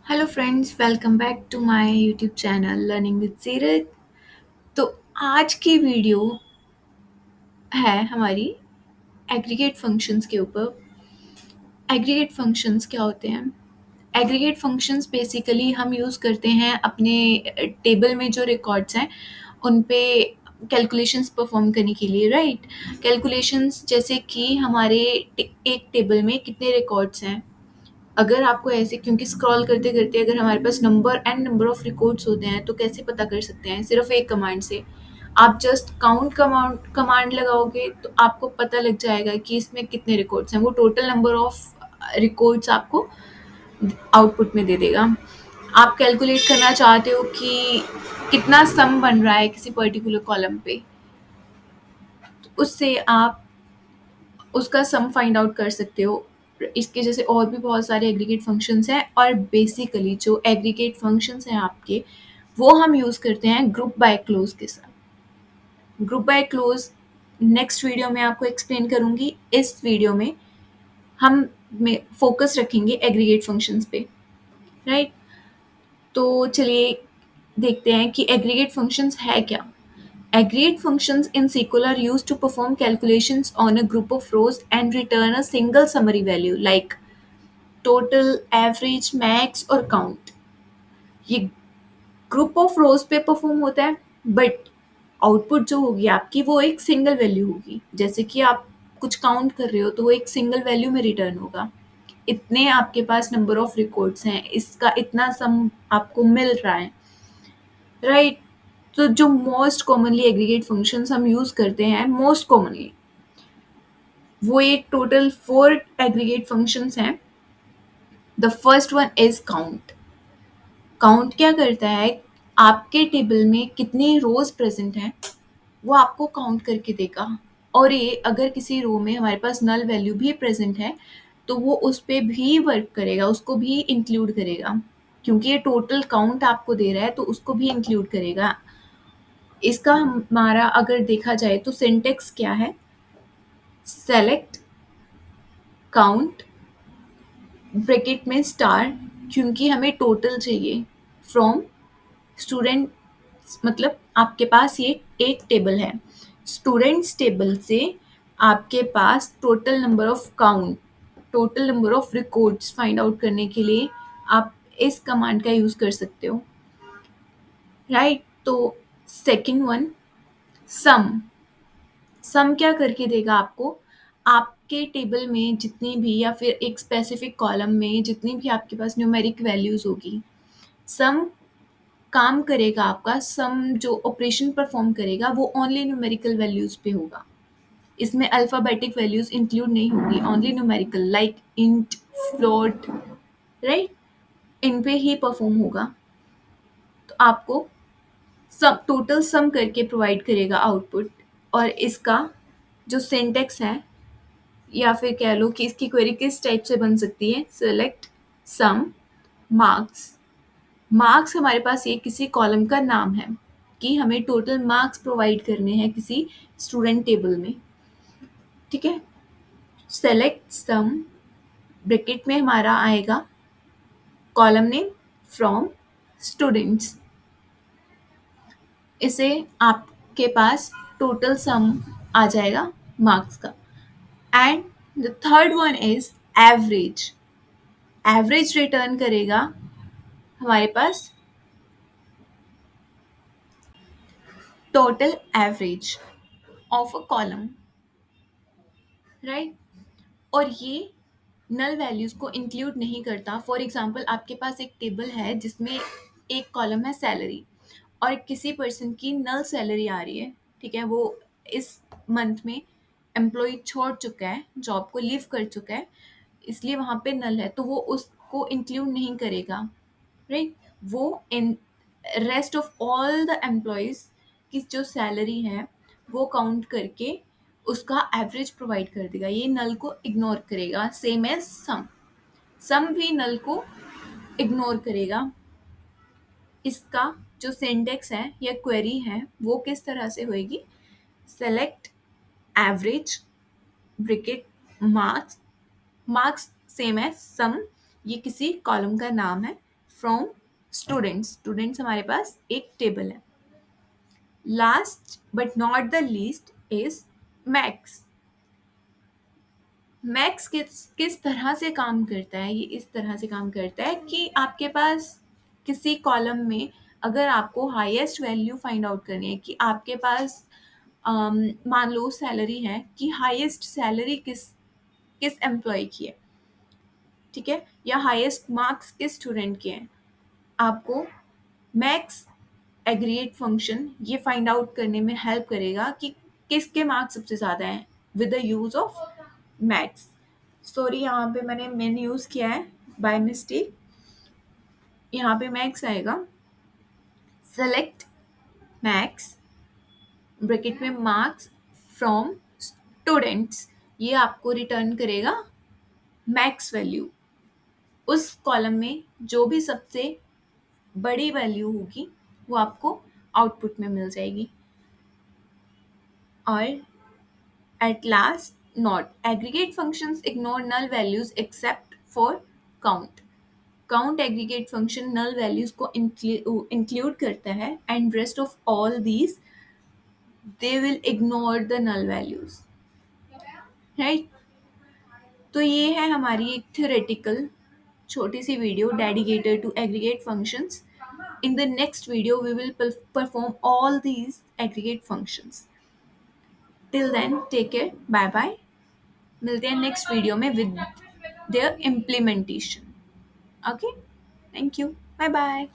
Hello friends, welcome back to my YouTube channel learning with Seerat. तो आज की video है हमारी एग्रीगेट फंक्शंस के ऊपर। एग्रीगेट फंक्शंस क्या होते हैं? एग्रीगेट फंक्शंस बेसिकली हम यूज़ करते हैं अपने टेबल में जो रिकॉर्ड्स हैं उन पे कैलकुलेशंस परफॉर्म करने के लिए, राइट। कैलकुलेशंस जैसे कि हमारे एक टेबल में कितने रिकॉर्ड्स हैं। अगर आपको ऐसे, क्योंकि स्क्रॉल करते करते अगर हमारे पास नंबर ऑफ रिकॉर्ड्स होते हैं तो कैसे पता कर सकते हैं? सिर्फ एक कमांड से। आप जस्ट काउंट कमांड कमांड लगाओगे तो आपको पता लग जाएगा कि इसमें कितने रिकॉर्ड्स हैं। वो टोटल नंबर ऑफ रिकॉर्ड्स आपको आउटपुट में दे देगा। आप कैलकुलेट करना चाहते हो कि कितना सम बन रहा है किसी पर्टिकुलर कॉलम पे, तो उससे आप उसका सम फाइंड आउट कर सकते हो। इसके जैसे और भी बहुत सारे एग्रीगेट फंक्शंस हैं, और बेसिकली जो एग्रीगेट फंक्शंस हैं आपके, वो हम यूज़ करते हैं ग्रुप बाय क्लोज के साथ। Group by close next video में आपको एक्सप्लेन करूंगी। इस वीडियो में हम फोकस रखेंगे एग्रीगेट फंक्शंस पे, राइट। तो चलिए देखते हैं कि एग्रीगेट फंक्शंस है क्या। Aggregate functions in SQL are used to perform calculations on a group of rows and return a single summary value like total, average, max और count। ये ग्रुप ऑफ रोज पे परफॉर्म होता है, बट आउटपुट जो होगी आपकी वो एक सिंगल वैल्यू होगी। जैसे कि आप कुछ काउंट कर रहे हो तो वो एक सिंगल वैल्यू में रिटर्न होगा। इतने आपके पास नंबर ऑफ रिकॉर्ड्स हैं, इसका इतना सम आपको मिल रहा है, राइट। तो जो मोस्ट कॉमनली एग्रीगेट फंक्शंस हम यूज करते हैं, मोस्ट कॉमनली वो एक टोटल 4 एग्रीगेट फंक्शंस हैं। The first one is count. Count क्या करता है? आपके टेबल में कितनी रोज प्रेजेंट हैं वो आपको काउंट करके देगा। और ये अगर किसी रो में हमारे पास नल वैल्यू भी प्रेजेंट है तो वो उस पे भी वर्क करेगा, उसको भी इंक्लूड करेगा। क्योंकि ये टोटल काउंट आपको दे रहा है तो उसको भी इंक्लूड करेगा। इसका हमारा अगर देखा जाए तो सिंटेक्स क्या है? सेलेक्ट काउंट ब्रैकेट में स्टार, क्योंकि हमें टोटल चाहिए फ्रॉम स्टूडेंट। मतलब आपके पास ये एक टेबल है, स्टूडेंट्स टेबल से आपके पास total number of count, total number of records find out करने के लिए आप इस कमांड का यूज कर सकते हो, राइट। तो सेकंड वन, सम। सम क्या करके देगा आपको? आपके टेबल में जितनी भी, या फिर एक स्पेसिफिक कॉलम में जितनी भी आपके पास न्यूमेरिक वैल्यूज होगी, सम काम करेगा आपका। सम जो ऑपरेशन परफॉर्म करेगा वो ओनली न्यूमेरिकल वैल्यूज पे होगा। इसमें अल्फाबेटिक वैल्यूज इंक्लूड नहीं होगी, only numerical like int, float, right. इन पे ही परफॉर्म होगा। तो आपको सम, टोटल सम करके प्रोवाइड करेगा आउटपुट। और इसका जो सिंटेक्स है, या फिर कह लो कि इसकी क्वेरी किस टाइप से बन सकती है? Select some marks. मार्क्स हमारे पास ये किसी कॉलम का नाम है कि हमें टोटल मार्क्स प्रोवाइड करने हैं किसी स्टूडेंट टेबल में, ठीक है। सेलेक्ट सम ब्रैकेट में हमारा आएगा कॉलम नेम फ्रॉम स्टूडेंट्स। इसे आपके पास टोटल सम आ जाएगा मार्क्स का। And the third one is average. Average return करेगा हमारे पास total average of a column, right. और ये नल वैल्यूज को इंक्लूड नहीं करता। फॉर एग्जांपल, आपके पास एक टेबल है जिसमें एक कॉलम है सैलरी, और किसी पर्सन की नल सैलरी आ रही है, ठीक है। वो इस मंथ में एम्प्लॉय छोड़ चुका है, जॉब को लीव कर चुका है, इसलिए वहाँ पे नल है, तो वो उसको इंक्लूड नहीं करेगा, राइट। वो in rest of all the employees की जो सैलरी है वो काउंट करके उसका एवरेज प्रोवाइड कर देगा। ये नल को इग्नोर करेगा, सेम एज सम। सम भी नल को इग्नोर करेगा। इसका जो सिंटेक्स है या क्वेरी है वो किस तरह से होएगी? Select average bracket marks, marks same है सम, ये किसी कॉलम का नाम है, फ्रॉम स्टूडेंट्स। स्टूडेंट्स हमारे पास एक टेबल है। Last but not the least is max. Max किस तरह से काम करता है? ये इस तरह से काम करता है कि आपके पास किसी कॉलम में अगर आपको हाईएस्ट वैल्यू फाइंड आउट करनी है कि आपके पास मान लो सैलरी है कि हाईएस्ट सैलरी किस किस एम्प्लॉय की है, ठीक है, या हाईएस्ट मार्क्स किस स्टूडेंट के हैं, आपको मैक्स एग्रीगेट फंक्शन ये फाइंड आउट करने में हेल्प करेगा कि किसके मार्क्स सबसे ज़्यादा हैं with the use of max. Sorry, यहाँ पे मैंने मेन यूज़ किया है बाय मिस्टेक। यहाँ पे मैक्स आएगा, सेलेक्ट मैक्स ब्रैकेट में मार्क्स फ्रॉम स्टूडेंट्स, ये आपको रिटर्न करेगा मैक्स वैल्यू। उस कॉलम में जो भी सबसे बड़ी वैल्यू होगी वो आपको आउटपुट में मिल जाएगी। और at last, not. Aggregate functions ignore null values except for count. Count aggregate function null values को include करता है and rest of all these they will ignore the null values. Right? तो ये है हमारी एक theoretical छोटी सी video dedicated to aggregate functions. In the next video, we will perform all these aggregate functions. Till then, take care. Bye bye. मिलते हैं next video में with their implementation. Okay, thank you, bye bye.